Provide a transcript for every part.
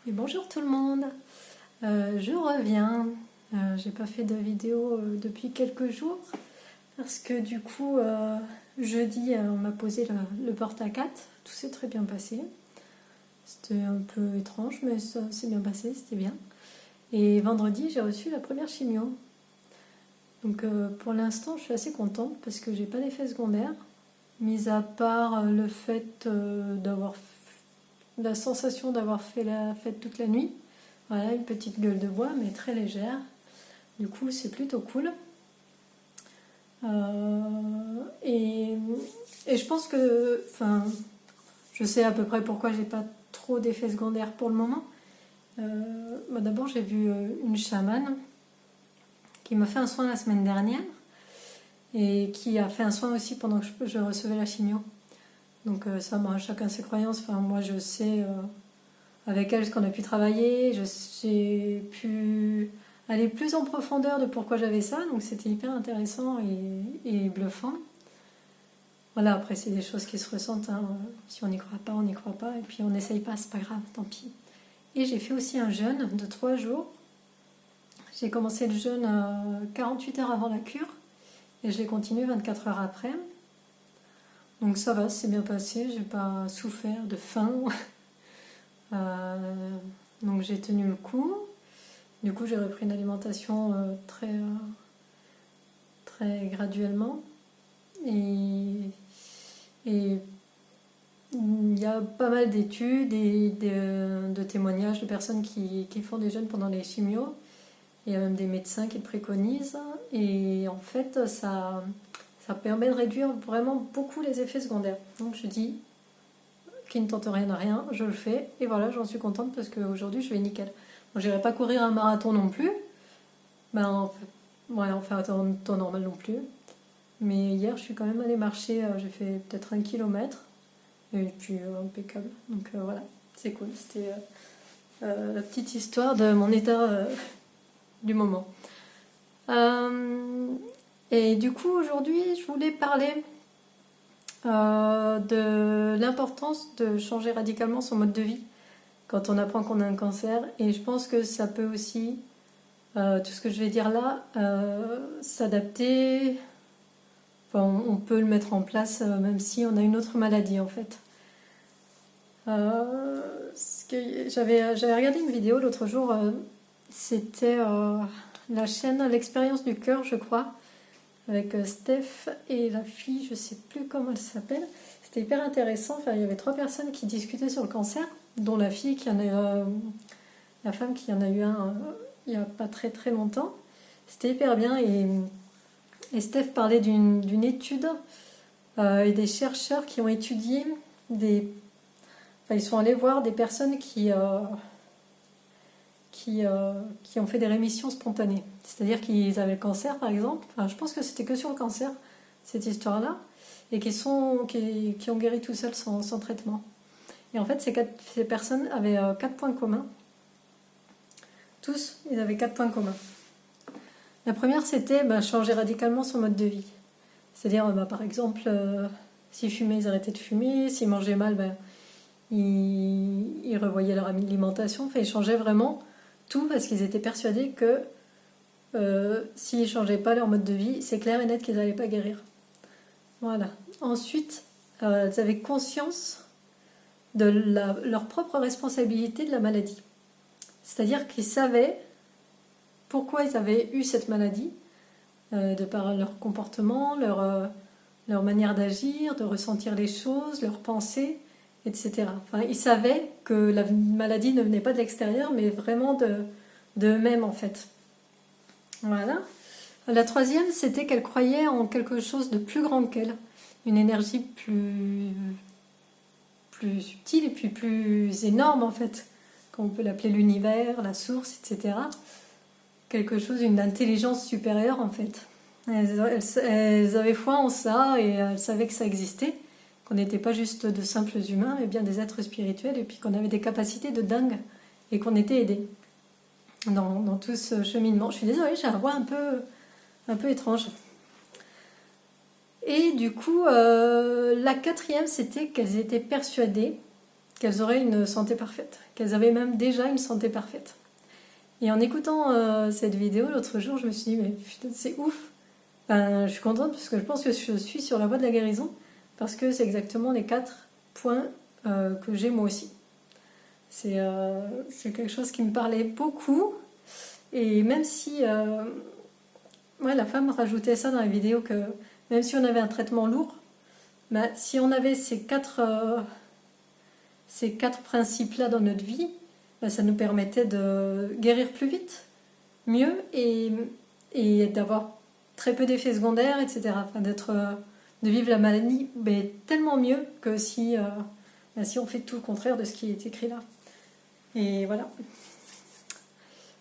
Et bonjour tout le monde, je reviens. J'ai pas fait de vidéo depuis quelques jours parce que du coup jeudi on m'a posé le porte-à-4, tout s'est très bien passé. C'était un peu étrange mais ça s'est bien passé, c'était bien. Et vendredi j'ai reçu la première chimio. Donc pour l'instant je suis assez contente parce que j'ai pas d'effet secondaire, mis à part le fait d'avoir la sensation d'avoir fait la fête toute la nuit. Voilà, une petite gueule de bois, mais très légère. Du coup, c'est plutôt cool. Et je pense que... Enfin, je sais à peu près pourquoi j'ai pas trop d'effets secondaires pour le moment. D'abord, j'ai vu une chamane qui m'a fait un soin la semaine dernière et qui a fait un soin aussi pendant que je recevais la chimio. Donc ça, chacun ses croyances. Enfin, moi, je sais... avec elle, ce qu'on a pu travailler, j'ai pu aller plus en profondeur de pourquoi j'avais ça, donc c'était hyper intéressant et bluffant. Voilà, après c'est des choses qui se ressentent, hein. Si on n'y croit pas, on n'y croit pas, et puis on n'essaye pas, c'est pas grave, tant pis. Et j'ai fait aussi un jeûne de 3 jours. J'ai commencé le jeûne 48 heures avant la cure, et je l'ai continué 24 heures après. Donc ça va, c'est bien passé, j'ai pas souffert de faim. Donc j'ai tenu le coup. Du coup, j'ai repris une alimentation très graduellement. Et il y a pas mal d'études et de témoignages de personnes qui font des jeûnes pendant les chimios. Il y a même des médecins qui le préconisent. Et en fait, ça permet de réduire vraiment beaucoup les effets secondaires. Donc je dis, qui ne tente rien à rien, je le fais. Et voilà, j'en suis contente parce qu'aujourd'hui, je vais nickel. Bon, j'irai pas courir un marathon non plus. On fait un temps normal non plus. Mais hier, je suis quand même allée marcher. J'ai fait peut-être 1 kilomètre. Et puis, impeccable. Donc voilà, c'est cool. C'était la petite histoire de mon état du moment. Et du coup, aujourd'hui, je voulais parler de l'importance de changer radicalement son mode de vie quand on apprend qu'on a un cancer. Et je pense que ça peut aussi, tout ce que je vais dire là, s'adapter. Enfin, on peut le mettre en place même si on a une autre maladie en fait. J'avais regardé une vidéo l'autre jour, c'était la chaîne L'Expérience du cœur, je crois, avec Steph et la fille, je sais plus comment elle s'appelle. C'était hyper intéressant. Enfin, il y avait 3 personnes qui discutaient sur le cancer, dont la fille qui en a, la femme qui en a eu un il n'y a pas très très longtemps. C'était hyper bien et Steph parlait d'une étude et des chercheurs qui ont étudié ils sont allés voir des personnes qui ont fait des rémissions spontanées. C'est-à-dire qu'ils avaient le cancer, par exemple. Enfin, je pense que c'était que sur le cancer, cette histoire-là. Et qui ont guéri tout seuls sans traitement. Et en fait, ces personnes avaient 4 points communs. Tous, ils avaient 4 points communs. La première, c'était changer radicalement son mode de vie. C'est-à-dire, par exemple, s'ils fumaient, ils arrêtaient de fumer. S'ils mangeaient mal, ils revoyaient leur alimentation. Enfin, ils changeaient vraiment tout parce qu'ils étaient persuadés que s'ils ne changeaient pas leur mode de vie, c'est clair et net qu'ils n'allaient pas guérir. Voilà. Ensuite, ils avaient conscience de leur propre responsabilité de la maladie. C'est-à-dire qu'ils savaient pourquoi ils avaient eu cette maladie, de par leur comportement, leur manière d'agir, de ressentir les choses, leurs pensées, etc. Enfin, ils savaient que la maladie ne venait pas de l'extérieur, mais vraiment d'eux-mêmes en fait. Voilà. La troisième, c'était qu'elle croyait en quelque chose de plus grand qu'elle, une énergie plus subtile et puis plus énorme en fait, comme on peut l'appeler l'univers, la source, etc. Quelque chose, une intelligence supérieure en fait. Elles avaient foi en ça et elles savaient que ça existait, qu'on n'était pas juste de simples humains, mais bien des êtres spirituels et puis qu'on avait des capacités de dingue et qu'on était aidés dans tout ce cheminement. Je suis désolée, j'ai un voix un peu étrange. Et du coup, la quatrième, c'était qu'elles étaient persuadées qu'elles auraient une santé parfaite, qu'elles avaient même déjà une santé parfaite. Et en écoutant cette vidéo l'autre jour, je me suis dit, mais putain, c'est ouf. Je suis contente parce que je pense que je suis sur la voie de la guérison, parce que c'est exactement les 4 points que j'ai moi aussi. C'est quelque chose qui me parlait beaucoup, et même si la femme rajoutait ça dans la vidéo, que même si on avait un traitement lourd, si on avait ces quatre principes-là dans notre vie, ça nous permettait de guérir plus vite, mieux, et d'avoir très peu d'effets secondaires, etc. Enfin, de vivre la maladie tellement mieux que si on fait tout le contraire de ce qui est écrit là. Et voilà.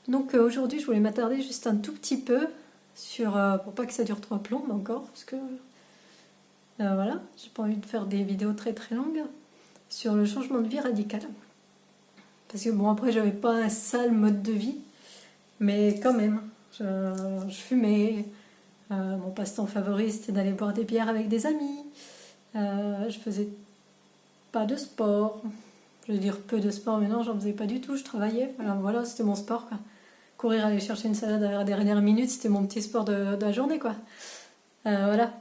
Donc aujourd'hui, je voulais m'attarder juste un tout petit peu sur, pour pas que ça dure 3 plombes encore, parce que voilà, j'ai pas envie de faire des vidéos très très longues, sur le changement de vie radical. Parce que bon, après, j'avais pas un sale mode de vie, mais quand même, je fumais. Mon passe-temps favori, c'était d'aller boire des bières avec des amis. Je faisais pas de sport. Je veux dire peu de sport, mais non, j'en faisais pas du tout. Je travaillais. Alors voilà, c'était mon sport, quoi. Courir, aller chercher une salade à la dernière minute, c'était mon petit sport de la journée, quoi. Voilà.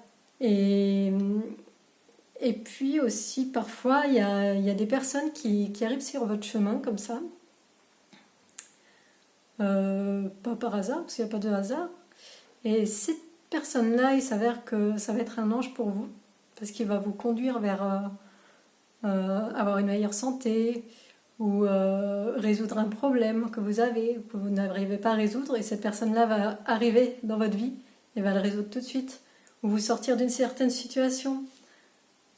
Et puis aussi, parfois, il y a des personnes qui arrivent sur votre chemin, comme ça. Pas par hasard, parce qu'il n'y a pas de hasard. Et cette personne-là, il s'avère que ça va être un ange pour vous, parce qu'il va vous conduire vers avoir une meilleure santé, ou résoudre un problème que vous avez, que vous n'arrivez pas à résoudre, et cette personne-là va arriver dans votre vie et va le résoudre tout de suite, ou vous sortir d'une certaine situation,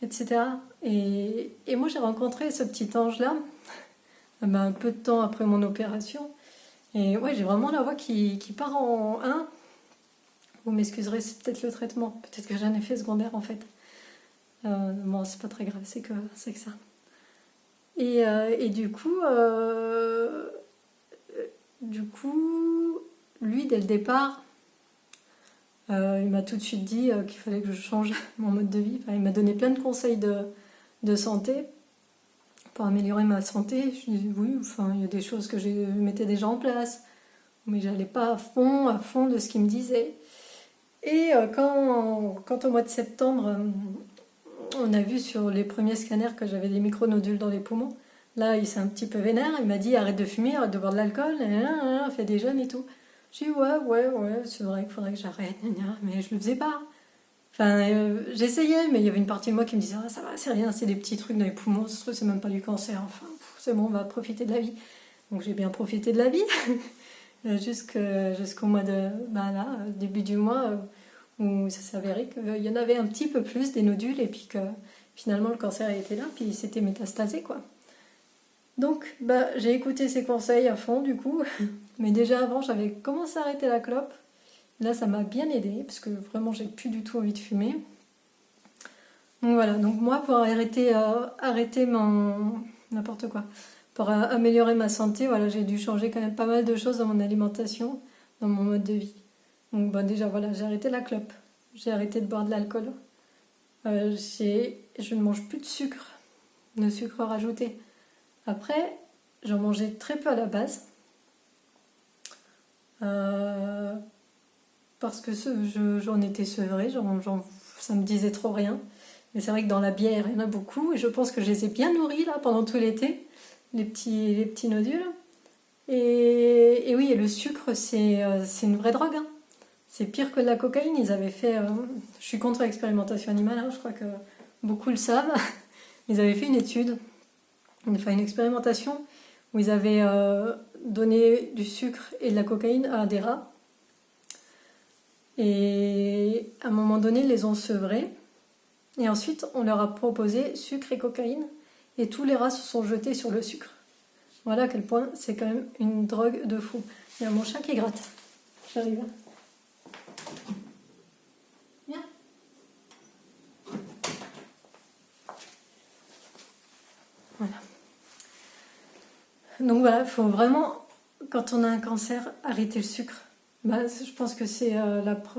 etc. Et moi, j'ai rencontré ce petit ange-là un peu de temps après mon opération, et ouais, j'ai vraiment la voix qui part en 1. Vous m'excuserez, c'est peut-être le traitement, peut-être que j'ai un effet secondaire en fait. Bon, c'est pas très grave, c'est que ça. Et du coup, lui, dès le départ, il m'a tout de suite dit qu'il fallait que je change mon mode de vie. Enfin, il m'a donné plein de conseils de santé pour améliorer ma santé. Je dis oui, enfin, il y a des choses que je mettais déjà en place, mais j'allais pas à fond de ce qu'il me disait. Et quand au mois de septembre, on a vu sur les premiers scanners que j'avais des micronodules dans les poumons, là il s'est un petit peu vénère, il m'a dit arrête de fumer, arrête de boire de l'alcool, fais des jeûnes et tout. J'ai dit ouais, c'est vrai qu'il faudrait que j'arrête, mais je le faisais pas. Enfin, j'essayais, mais il y avait une partie de moi qui me disait ah, ça va, c'est rien, c'est des petits trucs dans les poumons, ce truc c'est même pas du cancer, enfin c'est bon, on va profiter de la vie. Donc j'ai bien profité de la vie. Jusqu'au mois de début du mois où ça s'avérait qu'il y en avait un petit peu plus des nodules, et puis que finalement le cancer était là, puis il s'était métastasé, quoi. Donc j'ai écouté ses conseils à fond du coup, mais déjà avant j'avais commencé à arrêter la clope. Là ça m'a bien aidé parce que vraiment j'ai plus du tout envie de fumer. Donc voilà, donc moi pour arrêter n'importe quoi, pour améliorer ma santé, voilà, j'ai dû changer quand même pas mal de choses dans mon alimentation, dans mon mode de vie. Donc déjà voilà, j'ai arrêté la clope, j'ai arrêté de boire de l'alcool, je ne mange plus de sucre rajouté. Après, j'en mangeais très peu à la base, parce que j'en étais sevrée, ça me disait trop rien. Mais c'est vrai que dans la bière, il y en a beaucoup, et je pense que je les ai bien nourris là pendant tout l'été, les petits nodules. Et oui, et le sucre, c'est une vraie drogue. Hein. C'est pire que de la cocaïne. Ils avaient fait... je suis contre l'expérimentation animale, hein, je crois que beaucoup le savent. Ils avaient fait une étude, une expérimentation, où ils avaient donné du sucre et de la cocaïne à des rats. Et à un moment donné, ils les ont sevrés. Et ensuite, on leur a proposé sucre et cocaïne. Et tous les rats se sont jetés sur le sucre. Voilà à quel point c'est quand même une drogue de fou. Il y a mon chat qui gratte. J'arrive. Viens. Voilà. Donc voilà, il faut vraiment, quand on a un cancer, arrêter le sucre. Je pense que c'est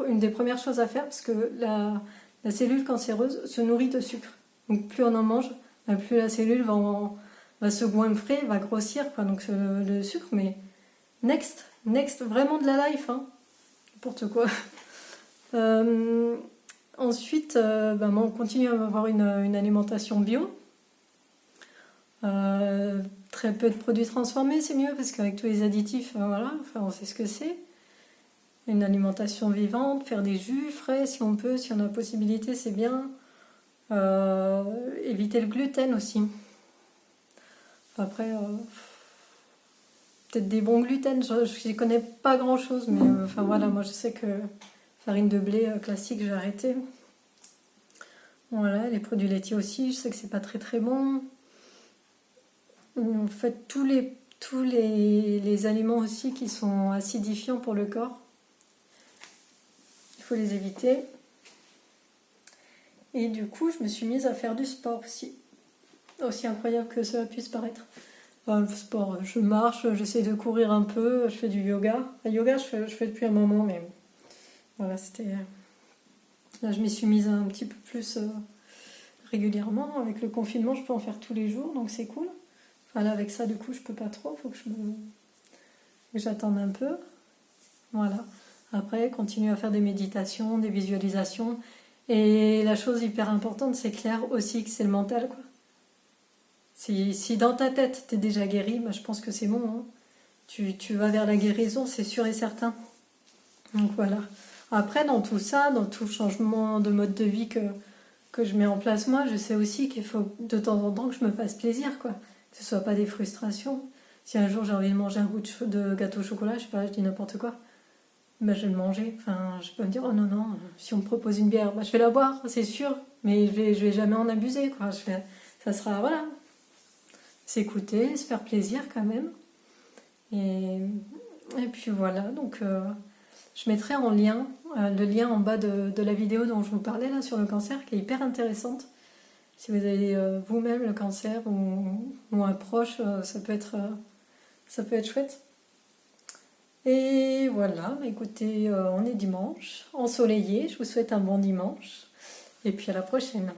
une des premières choses à faire, parce que la cellule cancéreuse se nourrit de sucre. Donc plus on en mange, plus la cellule va va se goinfrer, va grossir, quoi. Donc le sucre, mais next, vraiment de la life, hein. N'importe quoi. Ensuite, moi, on continue à avoir une alimentation bio. Très peu de produits transformés, c'est mieux, parce qu'avec tous les additifs, voilà, enfin, on sait ce que c'est. Une alimentation vivante, faire des jus frais si on peut, si on a la possibilité, c'est bien. Éviter le gluten aussi. Après, peut-être des bons gluten, je n'y connais pas grand-chose, mais enfin voilà, moi je sais que farine de blé classique, j'ai arrêté. Voilà, les produits laitiers aussi, je sais que c'est pas très très bon. En fait, tous les aliments aussi qui sont acidifiants pour le corps, il faut les éviter. Et du coup, je me suis mise à faire du sport aussi. Aussi incroyable que cela puisse paraître. Le sport, je marche, j'essaie de courir un peu, je fais du yoga. Le yoga, je fais depuis un moment, mais voilà, c'était... Là, je m'y suis mise un petit peu plus régulièrement. Avec le confinement, je peux en faire tous les jours, donc c'est cool. Enfin, là, avec ça, du coup, je peux pas trop, faut que j'attende un peu. Voilà. Après, continue à faire des méditations, des visualisations. Et la chose hyper importante, c'est clair aussi que c'est le mental, quoi. Si dans ta tête, t'es déjà guéri, je pense que c'est bon, hein. Tu vas vers la guérison, c'est sûr et certain. Donc voilà. Après, dans tout ça, dans tout le changement de mode de vie que je mets en place, moi, je sais aussi qu'il faut de temps en temps que je me fasse plaisir, quoi. Que ce soit pas des frustrations. Si un jour j'ai envie de manger un goût de gâteau au chocolat, je sais pas, je dis n'importe quoi, je vais le manger. Enfin, je peux me dire, oh non, si on me propose une bière, je vais la boire, c'est sûr, mais je vais jamais en abuser, quoi. Ça sera, voilà, s'écouter, se faire plaisir quand même. Et puis voilà, donc je mettrai en lien le lien en bas de la vidéo dont je vous parlais là sur le cancer, qui est hyper intéressante. Si vous avez vous-même le cancer ou un proche, ça peut être chouette. Et voilà, écoutez, on est dimanche, ensoleillé, je vous souhaite un bon dimanche, et puis à la prochaine.